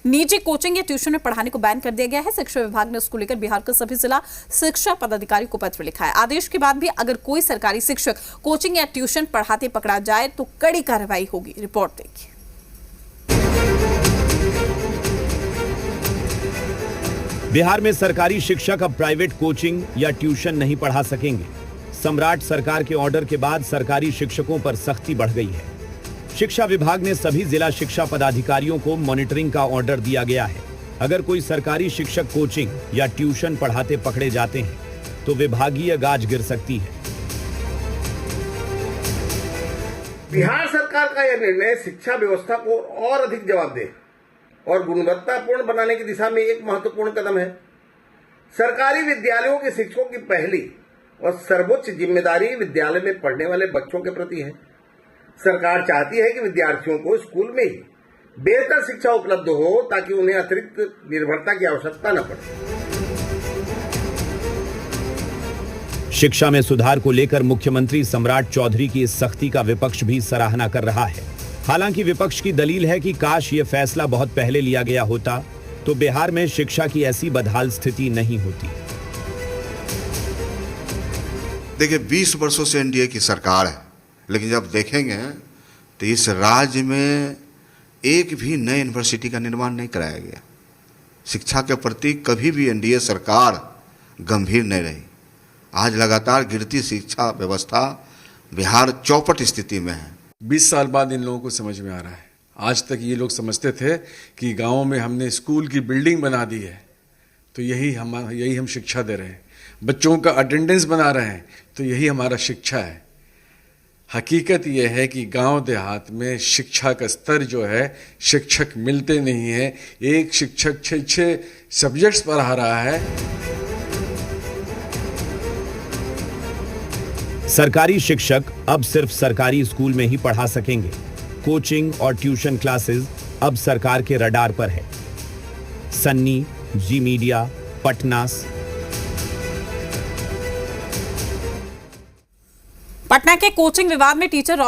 निजी कोचिंग या ट्यूशन में पढ़ाने को बैन कर दिया गया है। शिक्षा विभाग ने इसको लेकर बिहार के सभी जिला शिक्षा पदाधिकारी को पत्र लिखा है। आदेश के बाद भी अगर कोई सरकारी शिक्षक कोचिंग या ट्यूशन पढ़ाते पकड़ा जाए तो कड़ी कार्रवाई होगी। रिपोर्ट देखिए। बिहार में सरकारी शिक्षक अब प्राइवेट कोचिंग या ट्यूशन नहीं पढ़ा सकेंगे। सम्राट सरकार के ऑर्डर के बाद सरकारी शिक्षकों पर सख्ती बढ़ गई है। शिक्षा विभाग ने सभी जिला शिक्षा पदाधिकारियों को मॉनिटरिंग का ऑर्डर दिया गया है। अगर कोई सरकारी शिक्षक कोचिंग या ट्यूशन पढ़ाते पकड़े जाते हैं तो विभागीय गाज गिर सकती है। बिहार सरकार का यह निर्णय शिक्षा व्यवस्था को और अधिक जवाबदेह और गुणवत्तापूर्ण बनाने की दिशा में एक महत्वपूर्ण कदम है। सरकारी विद्यालयों के शिक्षकों की पहली और सर्वोच्च जिम्मेदारी विद्यालय में पढ़ने वाले बच्चों के प्रति है। सरकार चाहती है कि विद्यार्थियों को स्कूल में ही बेहतर शिक्षा उपलब्ध हो ताकि उन्हें अतिरिक्त निर्भरता की आवश्यकता न पड़े। शिक्षा में सुधार को लेकर मुख्यमंत्री सम्राट चौधरी की इस सख्ती का विपक्ष भी सराहना कर रहा है। हालांकि विपक्ष की दलील है कि काश ये फैसला बहुत पहले लिया गया होता तो बिहार में शिक्षा की ऐसी बदहाल स्थिति नहीं होती। देखिए 20 वर्षों से एनडीए की सरकार है, लेकिन जब देखेंगे तो इस राज्य में एक भी नई यूनिवर्सिटी का निर्माण नहीं कराया गया। शिक्षा के प्रति कभी भी एनडीए सरकार गंभीर नहीं रही। आज लगातार गिरती शिक्षा व्यवस्था बिहार चौपट स्थिति में है। 20 साल बाद इन लोगों को समझ में आ रहा है। आज तक ये लोग समझते थे कि गाँव में हमने स्कूल की बिल्डिंग बना दी है तो यही हम शिक्षा दे रहे हैं, बच्चों का अटेंडेंस बना रहे हैं तो यही हमारा शिक्षा है। हकीकत यह है कि गांव देहात में शिक्षा का स्तर जो है, शिक्षक मिलते नहीं है। एक शिक्षक 6 सब्जेक्ट्स पढ़ा रहा है। सरकारी शिक्षक अब सिर्फ सरकारी स्कूल में ही पढ़ा सकेंगे। कोचिंग और ट्यूशन क्लासेस अब सरकार के रडार पर है। सन्नी, जी मीडिया, पटना। पटना के कोचिंग विवाद में टीचर